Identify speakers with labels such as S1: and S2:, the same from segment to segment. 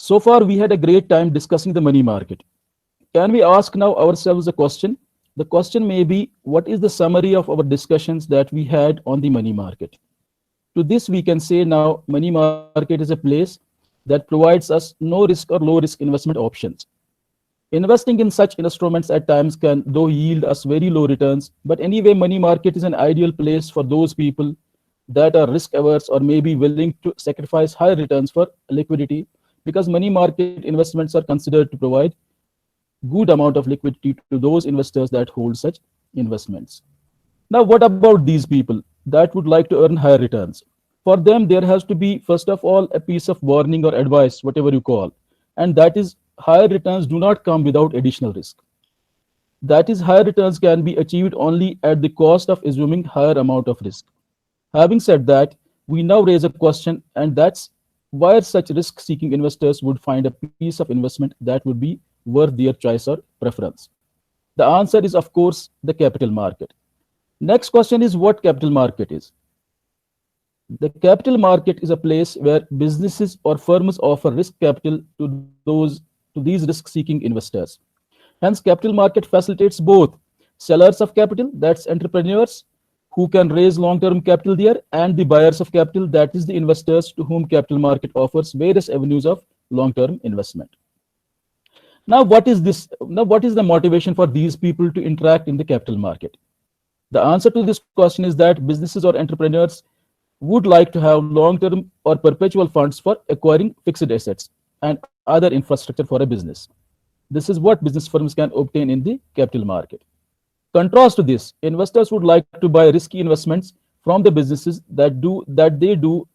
S1: So far, we had a great time discussing the money market. Can we ask now ourselves a question? The question may be, what is the summary of our discussions that we had on the money market? To this, we can say now money market is a place that provides us no risk or low risk investment options. Investing in such instruments at times can, though, yield us very low returns, but anyway, money market is an ideal place for those people that are risk averse or maybe willing to sacrifice higher returns for liquidity, because money market investments are considered to provide good amount of liquidity to those investors that hold such investments. Now, what about these people that would like to earn higher returns? For them, there has to be, first of all, a piece of warning or advice, whatever you call, and that is higher returns do not come without additional risk. That is, higher returns can be achieved only at the cost of assuming higher amount of risk. Having said that, we now raise a question, and that's why such risk-seeking investors would find a piece of investment that would be worth their choice or preference. The answer is, of course, the capital market. Next question is what capital market is. The capital market is a place where businesses or firms offer risk capital to these risk-seeking investors. Hence, capital market facilitates both sellers of capital, that's entrepreneurs who can raise long-term capital there, and the buyers of capital, that is the investors to whom capital market offers various avenues of long-term investment. Now, what is this? Now, what is the motivation for these people to interact in the capital market? The answer to this question is that businesses or entrepreneurs would like to have long-term or perpetual funds for acquiring fixed assets and other infrastructure for a business. This is what business firms can obtain in the capital market. Contrast to this, investors would like to buy risky investments from the businesses that they do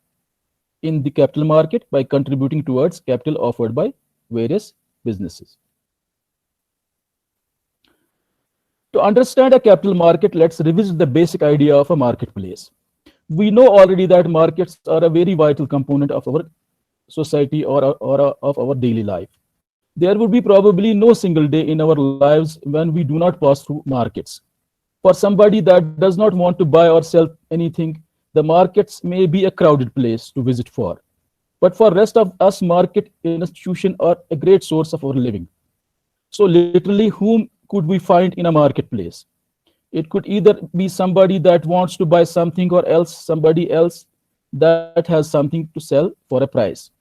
S1: in the capital market by contributing towards capital offered by various businesses. To understand a capital market, let's revisit the basic idea of a marketplace. We know already that markets are a very vital component of our society or of our daily life. There would be probably no single day in our lives when we do not pass through markets. For somebody that does not want to buy or sell anything, the markets may be a crowded place to visit for. But for rest of us, market institutions are a great source of our living. So literally, whom could we find in a marketplace? It could either be somebody that wants to buy something or else somebody else that has something to sell for a price.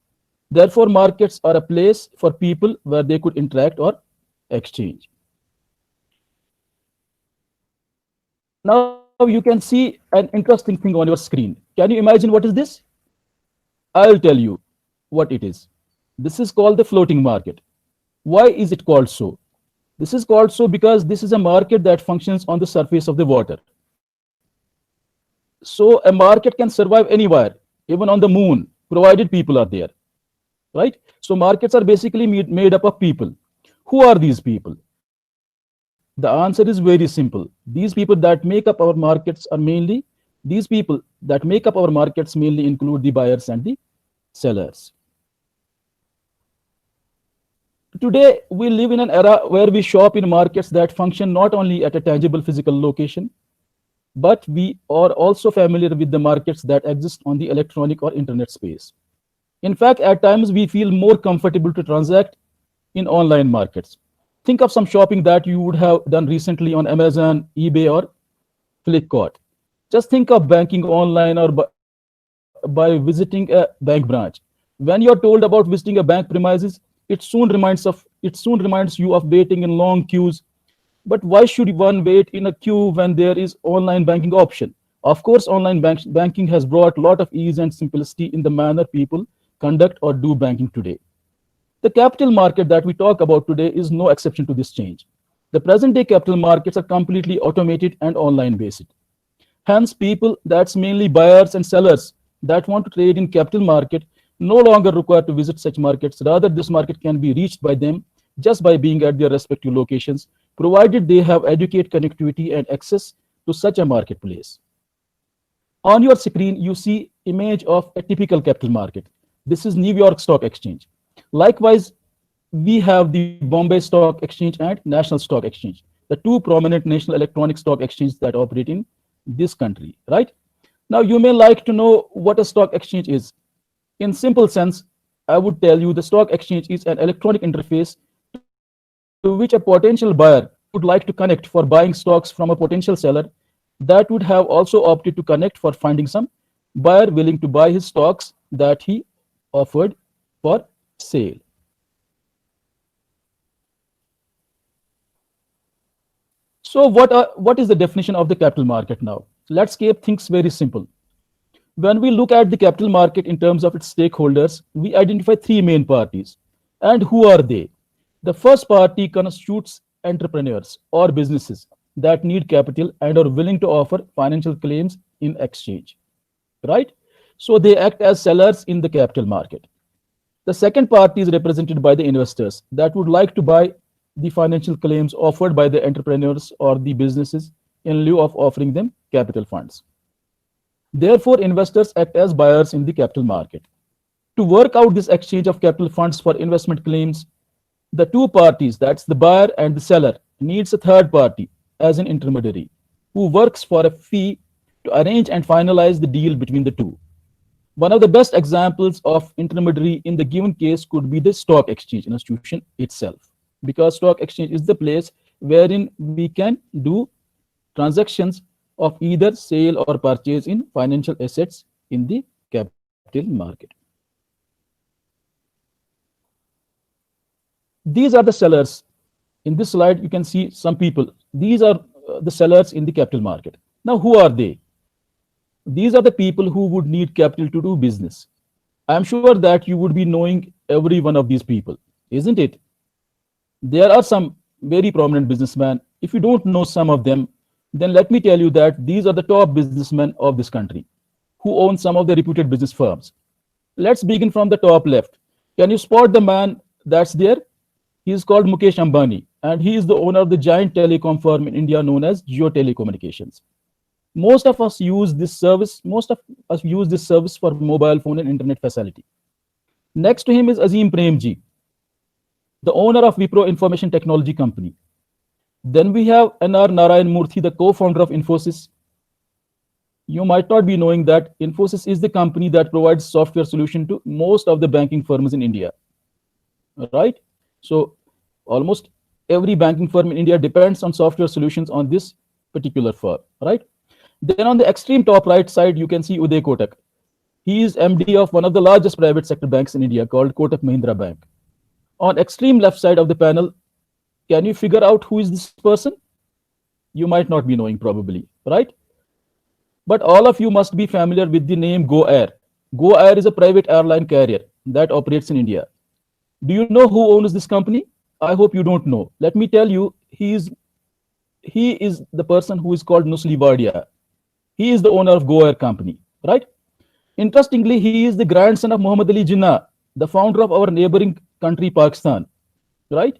S1: Therefore, markets are a place for people where they could interact or exchange. Now you can see an interesting thing on your screen. Can you imagine what is this? I'll tell you what it is. This is called the floating market. Why is it called so? This is called so because this is a market that functions on the surface of the water. So a market can survive anywhere, even on the moon, provided people are there, right? So markets are basically made up of people. Who are these people? The answer is very simple. These people that make up our markets are mainly, these people that make up our markets mainly include the buyers and the sellers. Today, we live in an era where we shop in markets that function not only at a tangible physical location, but we are also familiar with the markets that exist on the electronic or internet space. In fact, at times we feel more comfortable to transact in online markets. Think of some shopping that you would have done recently on Amazon, eBay, or Flipkart. Just think of banking online or by visiting a bank branch. When you're told about visiting a bank premises, it soon reminds you of waiting in long queues. But why should one wait in a queue when there is online banking option? Of course, online banking has brought a lot of ease and simplicity in the manner people conduct or do banking today. The capital market that we talk about today is no exception to this change. The present day capital markets are completely automated and online based. Hence, people, that's mainly buyers and sellers that want to trade in capital market, no longer required to visit such markets. Rather, this market can be reached by them just by being at their respective locations, provided they have adequate connectivity and access to such a marketplace. On your screen, you see image of a typical capital market. This is New York Stock Exchange. Likewise, we have the Bombay Stock Exchange and National Stock Exchange, the two prominent national electronic stock exchanges that operate in this country, right? Now, you may like to know what a stock exchange is. In simple sense, I would tell you the stock exchange is an electronic interface to which a potential buyer would like to connect for buying stocks from a potential seller that would have also opted to connect for finding some buyer willing to buy his stocks that he offered for sale. So what is the definition of the capital market now? Let's keep things very simple. When we look at the capital market in terms of its stakeholders, we identify three main parties. And who are they? The first party constitutes entrepreneurs or businesses that need capital and are willing to offer financial claims in exchange, right? So they act as sellers in the capital market. The second party is represented by the investors that would like to buy the financial claims offered by the entrepreneurs or the businesses in lieu of offering them capital funds. Therefore, investors act as buyers in the capital market. To work out this exchange of capital funds for investment claims, the two parties, that's the buyer and the seller, needs a third party as an intermediary who works for a fee to arrange and finalize the deal between the two. One of the best examples of intermediary in the given case could be the stock exchange institution itself, because stock exchange is the place wherein we can do transactions of either sale or purchase in financial assets in the capital market. These are the sellers. In this slide, you can see some people. These are the sellers in the capital market. Now, who are they? These are the people who would need capital to do business. I'm sure that you would be knowing every one of these people, isn't it? There are some very prominent businessmen. If you don't know some of them, then let me tell you that these are the top businessmen of this country who own some of the reputed business firms. Let's begin from the top left. Can you spot the man that's there? He is called Mukesh Ambani, and he is the owner of the giant telecom firm in India known as Jio Telecommunications. Most of us use this service. Most of us use this service for mobile phone and internet facility. Next to him is Azim Premji, the owner of Wipro Information Technology Company. Then we have N.R. Narayan Murthy, the co-founder of Infosys. You might not be knowing that Infosys is the company that provides software solution to most of the banking firms in India, right? So almost every banking firm in India depends on software solutions on this particular firm, right? Then on the extreme top right side, you can see Uday Kotak. He is MD of one of the largest private sector banks in India called Kotak Mahindra Bank. On extreme left side of the panel, can you figure out who is this person? You might not be knowing probably, right? But all of you must be familiar with the name Go Air. Go Air is a private airline carrier that operates in India. Do you know who owns this company? I hope you don't know. Let me tell you, he is the person who is called Nusli Wadia. He is the owner of Go Air company, right? Interestingly, he is the grandson of Muhammad Ali Jinnah, the founder of our neighboring country, Pakistan, right?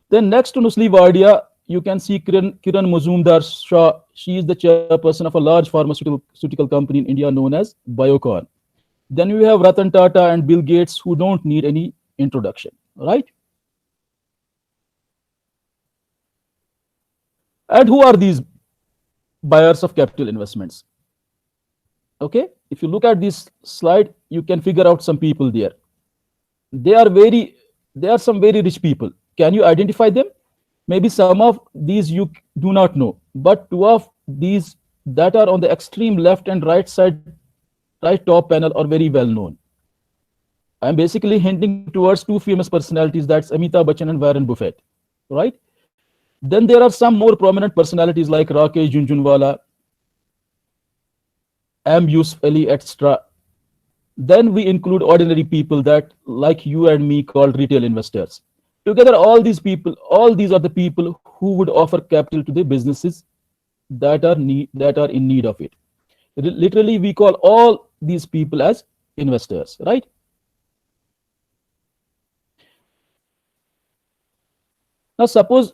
S1: Then next to Nusli Wadia, you can see Kiran Mazumdar Shah. She is the chairperson of a large pharmaceutical company in India known as Biocon. Then we have Ratan Tata and Bill Gates, who don't need any introduction, right? And who are these buyers of capital investments? Okay, if you look at this slide, you can figure out some people there. They are some very rich people. Can you identify them? Maybe some of these you do not know, but two of these that are on the extreme left and right side, right top panel are very well known. I'm basically hinting towards two famous personalities, that's Amitabh Bachchan and Warren Buffett, right? Then there are some more prominent personalities like Rakesh Junjunwala, M. Yusuf Ali, etc. Then we include ordinary people that, like you and me, called retail investors. Together, all these are the people who would offer capital to the businesses that are in need of it. Literally, we call all these people as investors, right? Now, suppose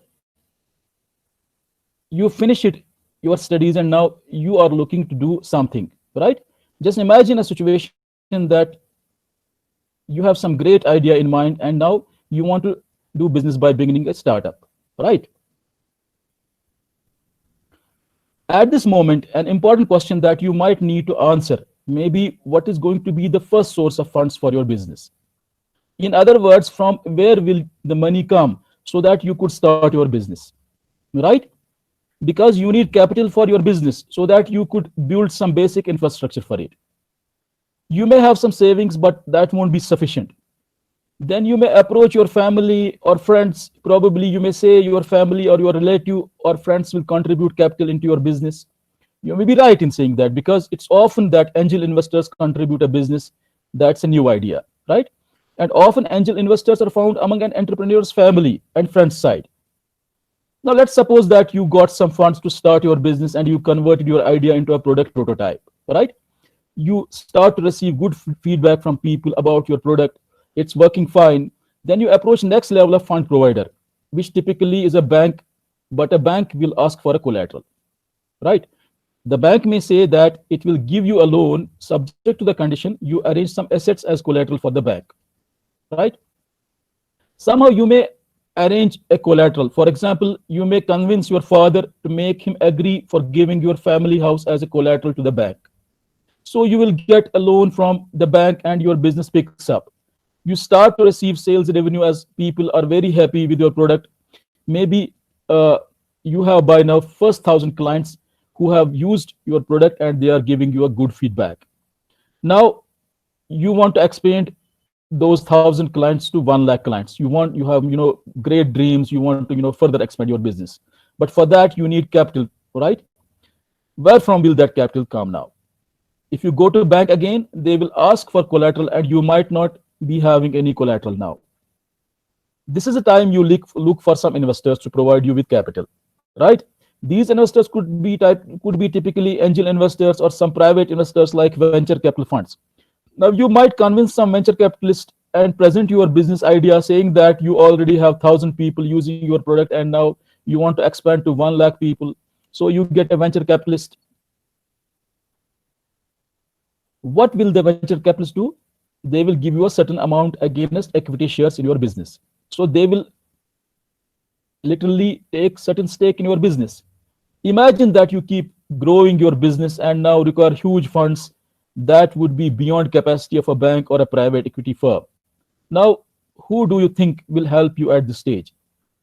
S1: you finish your studies and now you are looking to do something, right? Just imagine a situation that you have some great idea in mind and now you want to do business by beginning a startup, right? At this moment, an important question that you might need to answer may be what is going to be the first source of funds for your business. In other words, from where will the money come so that you could start your business, right? Because you need capital for your business so that you could build some basic infrastructure for it. You may have some savings, but that won't be sufficient. Then you may approach your family or friends. Probably you may say your family or your relative or friends will contribute capital into your business. You may be right in saying that, because it's often that angel investors contribute a business that's a new idea, right? And often angel investors are found among an entrepreneur's family and friends side. Now let's suppose that you got some funds to start your business and you converted your idea into a product prototype, right? You start to receive good feedback from people about your product. It's working fine. Then you approach next level of fund provider, which typically is a bank, but a bank will ask for a collateral, right? The bank may say that it will give you a loan subject to the condition you arrange some assets as collateral for the bank, right? Somehow you may arrange a collateral. For example, you may convince your father to make him agree for giving your family house as a collateral to the bank. So you will get a loan from the bank and your business picks up. You start to receive sales revenue as people are very happy with your product. Maybe uh, you have by now first 1,000 clients who have used your product and they are giving you a good feedback. Now you want to expand those 1,000 clients to 1 lakh clients. You have great dreams. You want to further expand your business, but for that you need capital, right? Where from will that capital come now? If you go to bank again, they will ask for collateral and you might not be having any collateral now. This is a time you look for some investors to provide you with capital, right? These investors could be typically angel investors or some private investors like venture capital funds. Now you might convince some venture capitalist and present your business idea saying that you already have 1,000 people using your product and now you want to expand to 1 lakh people. So you get a venture capitalist. What will the venture capitalists do? They will give you a certain amount against equity shares in your business. So they will literally take certain stake in your business. Imagine that you keep growing your business and now require huge funds that would be beyond capacity of a bank or a private equity firm. Now, who do you think will help you at this stage?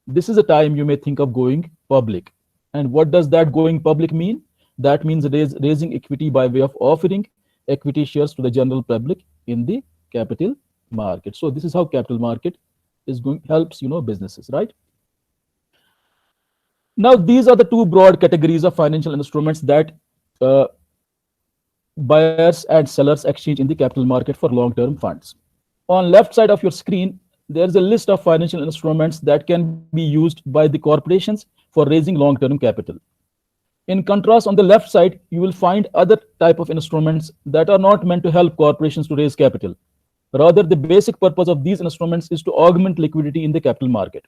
S1: This is a time you may think of going public. And what does that going public mean? That means raising equity by way of offering equity shares to the general public in the capital market. So this is how capital market is going helps businesses, right? Now these are the two broad categories of financial instruments that uh, buyers and sellers exchange in the capital market for long-term funds. On left side of your screen, there's a list of financial instruments that can be used by the corporations for raising long-term capital. In contrast, on the left side, you will find other type of instruments that are not meant to help corporations to raise capital. Rather, the basic purpose of these instruments is to augment liquidity in the capital market.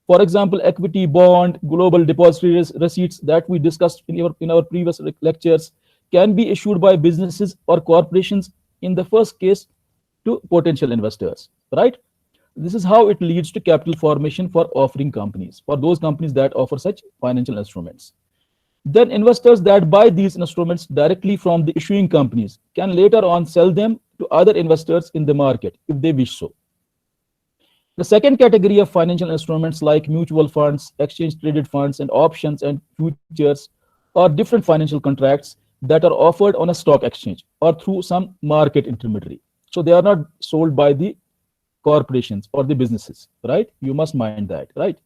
S1: For example, equity, bond, global depository receipts that we discussed in our previous lectures can be issued by businesses or corporations in the first case to potential investors, right? This is how it leads to capital formation for offering companies, for those companies that offer such financial instruments. Then investors that buy these instruments directly from the issuing companies can later on sell them to other investors in the market if they wish so. The second category of financial instruments like mutual funds, exchange traded funds, and options and futures are different financial contracts that are offered on a stock exchange or through some market intermediary. So they are not sold by the corporations or the businesses, right? You must mind that, right?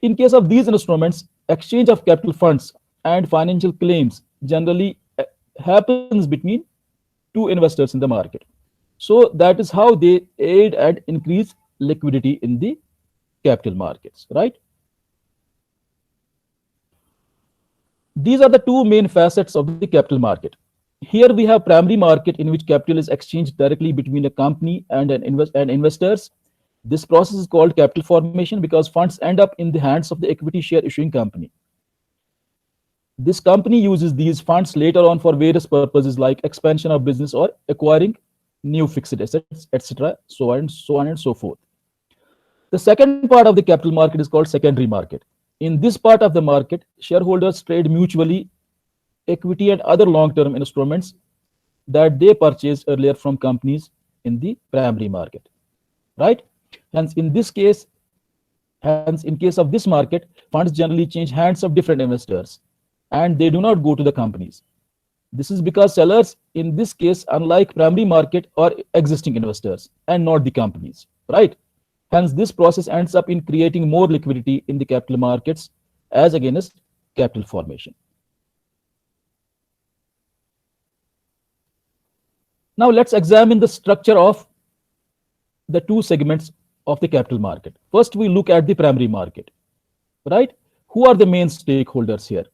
S1: In case of these instruments, exchange of capital funds and financial claims generally happens between two investors in the market. So that is how they aid and increase liquidity in the capital markets, right? These are the two main facets of the capital market. Here we have primary market in which capital is exchanged directly between a company and and investors. This process is called capital formation because funds end up in the hands of the equity share issuing company. This company uses these funds later on for various purposes like expansion of business or acquiring new fixed assets, etc., so on and so forth. The second part of the capital market is called secondary market. In this part of the market, shareholders trade mutually equity and other long-term instruments that they purchased earlier from companies in the primary market. right? Hence, in case of this market, funds generally change hands of different investors, and they do not go to the companies. This is because sellers, in this case, unlike primary market, are existing investors and not the companies, right? Hence, this process ends up in creating more liquidity in the capital markets as against capital formation. Now, let's examine the structure of the two segments of the capital market. First, we look at the primary market, right? Who are the main stakeholders here?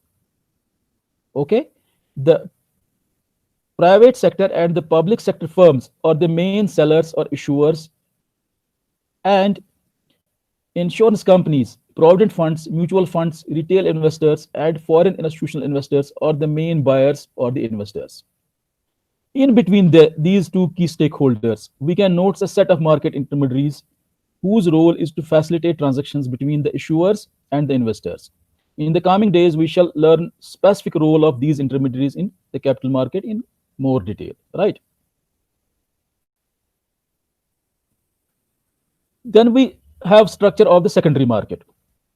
S1: Okay, the private sector and the public sector firms are the main sellers or issuers, and insurance companies, provident funds, mutual funds, retail investors, and foreign institutional investors are the main buyers or the investors. In between these two key stakeholders, we can note a set of market intermediaries whose role is to facilitate transactions between the issuers and the investors. In the coming days, we shall learn specific role of these intermediaries in the capital market in more detail, right? Then we have structure of the secondary market.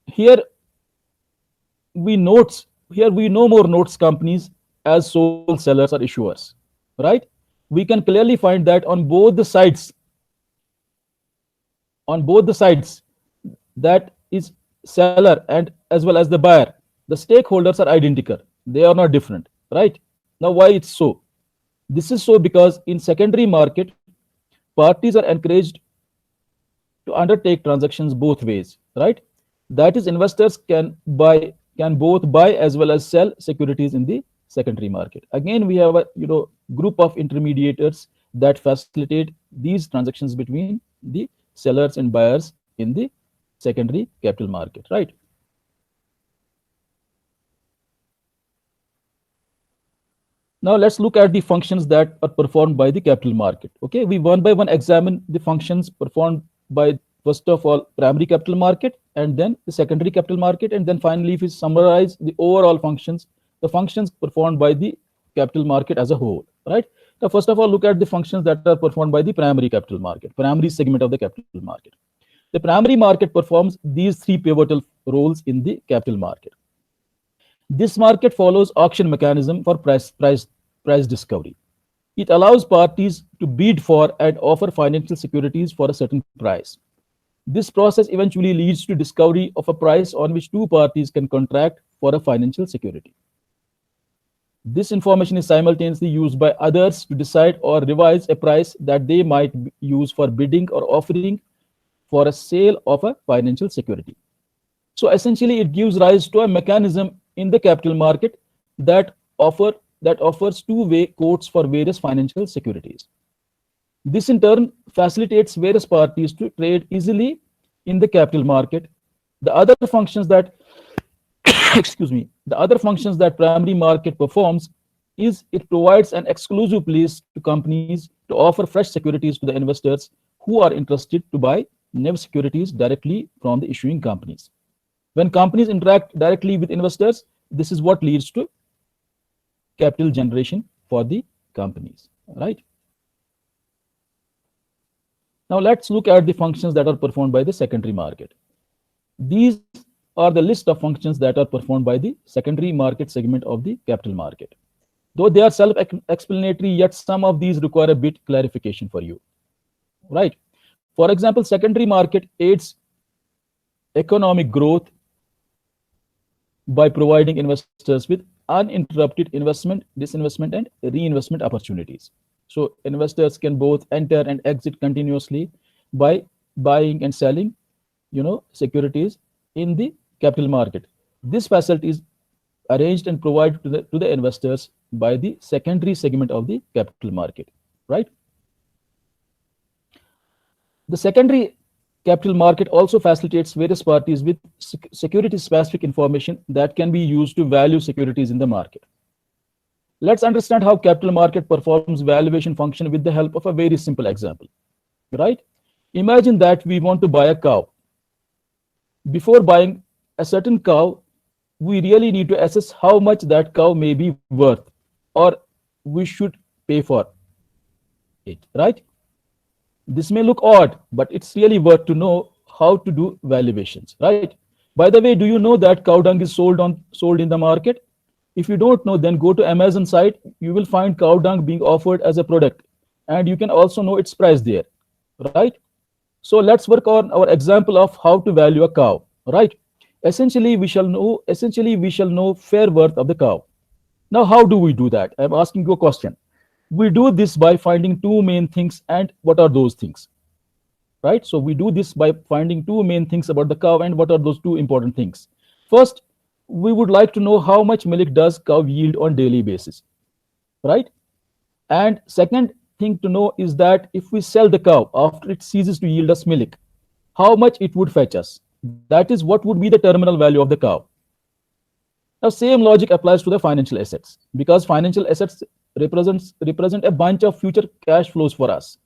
S1: Here we no more notes companies as sole sellers or issuers, right? We can clearly find that on both the sides, that is seller and as well as the buyer, the stakeholders are identical, they are not different, right? Now, why it's so? This is so because in secondary market, parties are encouraged to undertake transactions both ways, right? That is, investors can both buy as well as sell securities in the secondary market. Again, we have a group of intermediators that facilitate these transactions between the sellers and buyers in the secondary capital market, right? Now let's look at the functions that are performed by the capital market. Okay, we one by one examine the functions performed by, first of all, primary capital market, and then the secondary capital market, and then finally, if we summarize the overall functions, the functions performed by the capital market as a whole, right? Now, first of all, look at the functions that are performed by the primary capital market, primary segment of the capital market. The primary market performs these three pivotal roles in the capital market. This market follows auction mechanism for price discovery. It allows parties to bid for and offer financial securities for a certain price. This process eventually leads to discovery of a price on which two parties can contract for a financial security. This information is simultaneously used by others to decide or revise a price that they might use for bidding or offering for a sale of a financial security. So essentially, it gives rise to a mechanism in the capital market that offers two-way quotes for various financial securities. This in turn facilitates various parties to trade easily in the capital market. The other functions that the other functions that primary market performs is it provides an exclusive place to companies to offer fresh securities to the investors who are interested to buy NEV securities directly from the issuing companies. When companies interact directly with investors, this is what leads to capital generation for the companies, right? Now let's look at the functions that are performed by the secondary market. These are the list of functions that are performed by the secondary market segment of the capital market. Though they are self-explanatory, yet some of these require a bit clarification for you, right? For example, secondary market aids economic growth by providing investors with uninterrupted investment, disinvestment, and reinvestment opportunities. So investors can both enter and exit continuously by buying and selling, securities in the capital market. This facility is arranged and provided to the investors by the secondary segment of the capital market, right? The secondary capital market also facilitates various parties with security-specific information that can be used to value securities in the market. Let's understand how capital market performs valuation function with the help of a very simple example, right? Imagine that we want to buy a cow. Before buying a certain cow, we really need to assess how much that cow may be worth, or we should pay for it, right? This may look odd, but it's really worth to know how to do valuations, right? By the way, do you know that cow dung is sold in the market? If you don't know, then go to Amazon site. You will find cow dung being offered as a product, and you can also know its price there, right? So let's work on our example of how to value a cow, right? Essentially we shall know fair worth of the cow. Now, how do we do that? I'm asking you a question. We do this by finding two main things, and what are those things? Right? So we do this by finding two main things about the cow, and what are those two important things? First, we would like to know how much milk does cow yield on daily basis, right? And second thing to know is that if we sell the cow after it ceases to yield us milk, how much it would fetch us. That is, what would be the terminal value of the cow. Now, same logic applies to the financial assets, because financial assets represent a bunch of future cash flows for us.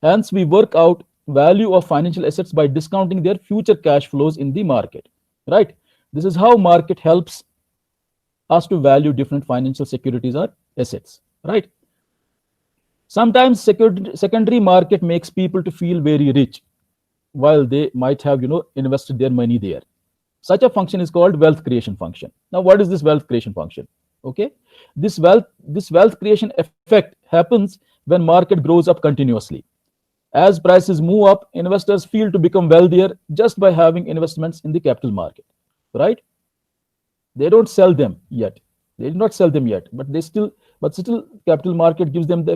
S1: Hence, we work out value of financial assets by discounting their future cash flows in the market, right? This is how market helps us to value different financial securities or assets, right? Sometimes secondary market makes people to feel very rich while they might have invested their money there. Such a function is called wealth creation function. Now, what is this wealth creation function? Okay, this wealth creation effect happens when market grows up continuously. As prices move up, investors feel to become wealthier just by having investments in the capital market, right? They don't sell them yet. They did not sell them yet, but still, capital market gives them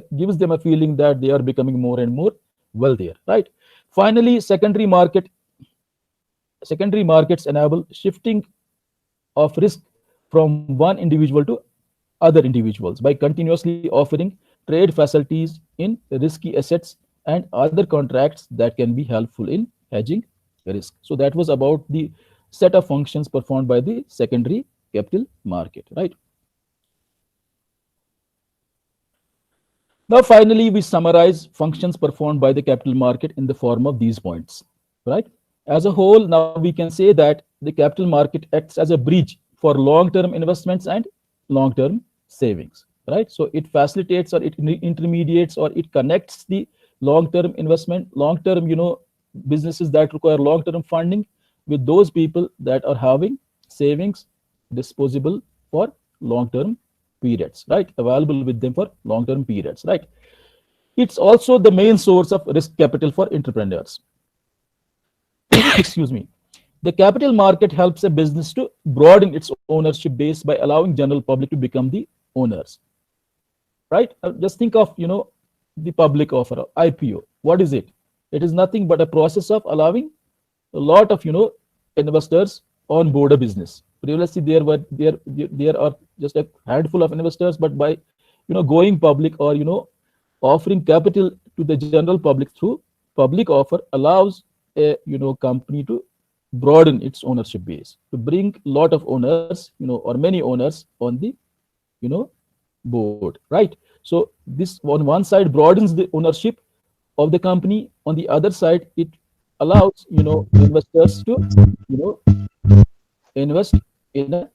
S1: a feeling that they are becoming more and more wealthier, right? Finally, secondary markets enable shifting of risk from one individual to other individuals by continuously offering trade facilities in risky assets and other contracts that can be helpful in hedging risk. So that was about the set of functions performed by the secondary capital market, right? Now, finally, we summarize functions performed by the capital market in the form of these points, right? As a whole, now we can say that the capital market acts as a bridge for long-term investments and long-term savings, right? So it facilitates, or it intermediates, or it connects the long-term investment, long-term, businesses that require long-term funding with those people that are having savings disposable for long-term periods, right? Available with them for long-term periods, right? It's also the main source of risk capital for entrepreneurs. Excuse me. The capital market helps a business to broaden its ownership base by allowing general public to become the owners, right? Just think of, the public offer, IPO. What is it? It is nothing but a process of allowing a lot of, investors on board a business. Previously, there are just a handful of investors, but by, going public, or, offering capital to the general public through public offer allows a, company to broaden its ownership base, to bring a lot of owners, or many owners on the, board, right? So this on one side broadens the ownership of the company. On the other side, it allows, investors to, invest in a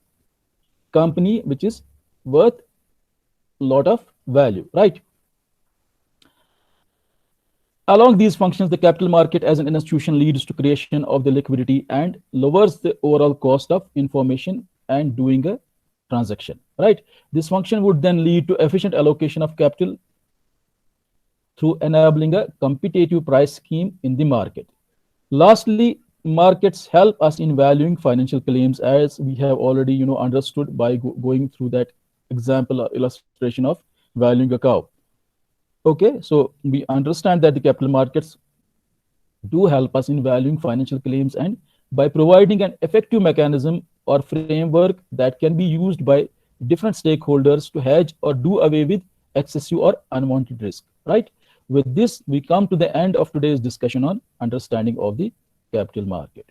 S1: company which is worth a lot of value, right? Along these functions, the capital market as an institution leads to creation of the liquidity and lowers the overall cost of information and doing a transaction, right? This function would then lead to efficient allocation of capital through enabling a competitive price scheme in the market. Lastly, markets help us in valuing financial claims, as we have already understood by going through that example or illustration of valuing a cow. Okay, so we understand that the capital markets do help us in valuing financial claims, and by providing an effective mechanism or framework that can be used by different stakeholders to hedge or do away with excessive or unwanted risk, right? With this, we come to the end of today's discussion on understanding of the capital market.